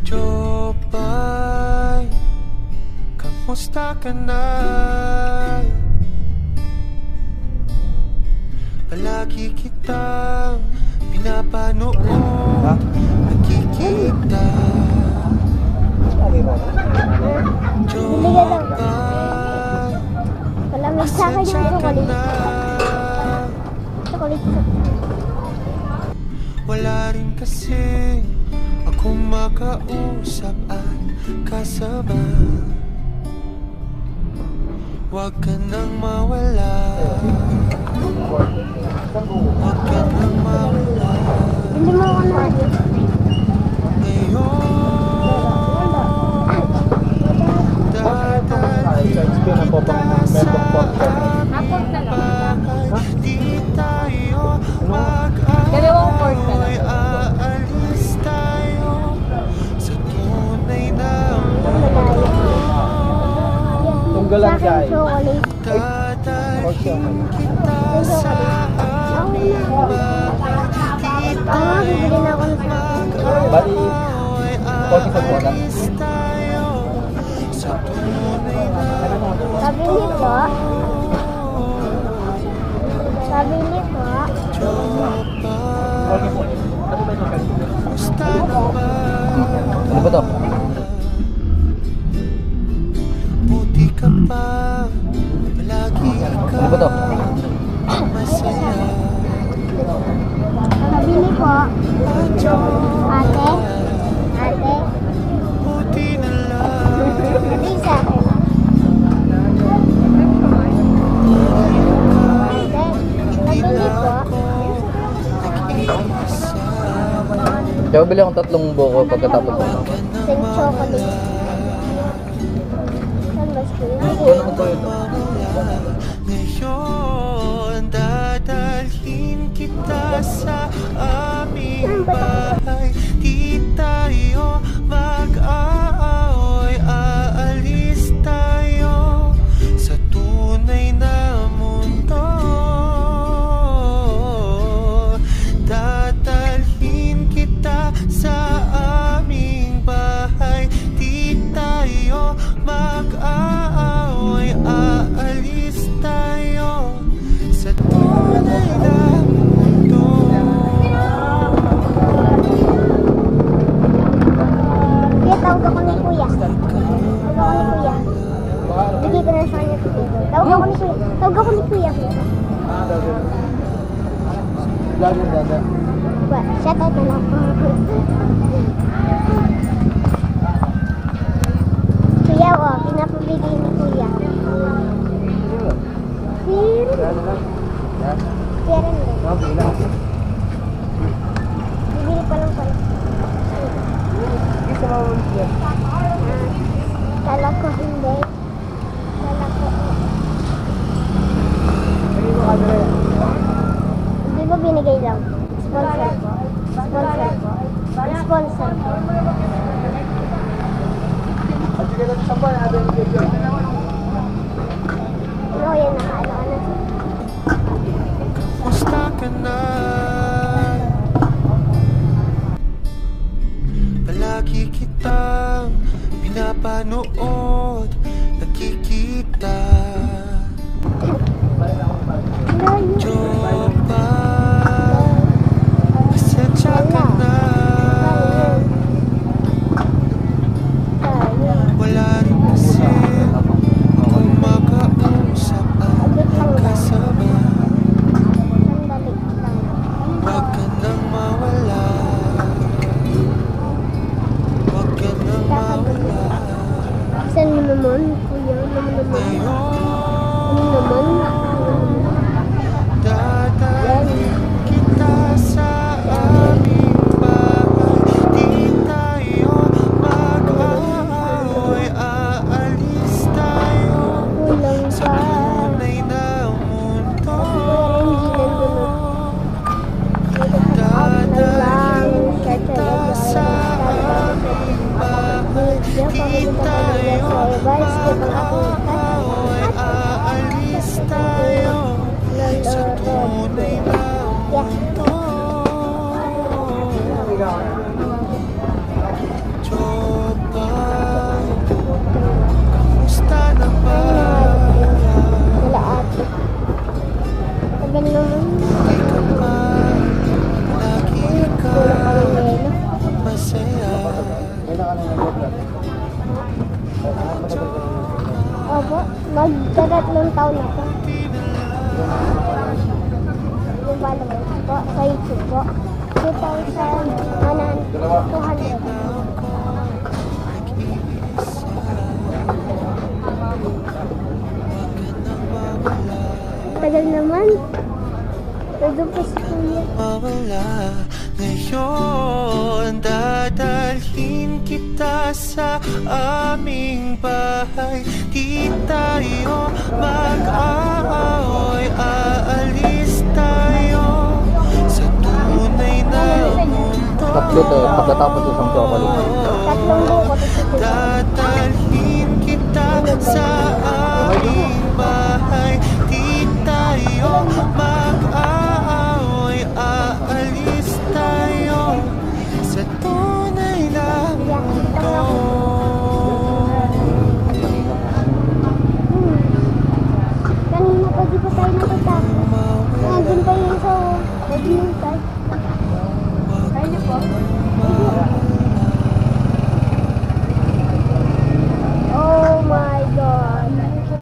Jopay, kamusta ka na? Palagi kitang pinapanood, nakikita. Jopay, Palamig sa akin yung chocolate. Wala rin kasi akong makausap at kasama. Huwag ka nang mawala. Huwag ka nang mawala. Hindi mo ako na. Ngayon dadalhin kita sa aming bahay. Di tayo mag-away. Aalis tayo sa tunay na mundo. Sa akin chocolate. Dadalhin kita sa aming bahay. Di tayo Bibili na ako ng mag-away. Aalis tayo sa tunay na mundo. Sabi nito. Gusto na ba? Ano ba to? Buti ka pa, palagi ka Ano ba to? masaya. Sabi ko. Ate. Buti na lang. Sabi sa akin. Hindi na Nabili ko. ako nag-iisa. Kaya bili akong 3 buko pagkatapos. Sing chocolate. Saan ba school? Ano naman to ito? Ngayon dadalhin kita sa aming bahay. Di tayo mag-aaway. Aalis tayo sa tunay na mundo. Dadalhin kita sa aming bahay. Di tayo mag-aaway. Aalis tayo sa tunay na mundo. Kaya tawag ako ni Kuya. Bigay ko na sa kanya. Tawag ako ni Kuya. Shout out na lang. Kuya, pinapabigay ni Kuya. Kaya rin din. Bibili pa lang pala. Kala ko hindi. Hindi ba binigay lang? Sponsor. Ano yan, nakaano. Gusto ka na? Palagi kitang pinapanood, nakikita. Jopa, pasensya ka na. Wala rin kasi akong makausap at kasama. Huwag ka nang mawala. Huwag ka nang mawala. Saan mo naman, Kuya? Ano naman? Dadalhin kita sa aming bahay. Di tayo mag-aaway. Aalis tayo Kulang sa pa. tunay na mundo. Dadalhin kita sa aming bahay. Di tayo mag-aaway. Aalis tayo sa tunay na mundo. 3 taon na po. Yung followers po sa YouTube po. 2,200. Tagal naman. Tagal pa si Kuya. mawala ngayon. Dadalhin kita sa aming bahay. Di tayo mag-aaway. Aalis tayo sa tunay na mundo. Tatlo to, pagkatapos isang chocolate. 3 buko to si Kuya. Dadalhin kita sa aming bahay. Di tayo mag-aaway. Aalis tayo sa tunay na mundo. Kanina pa di pa tayo natatapos. Nandun pa yung sa badminton.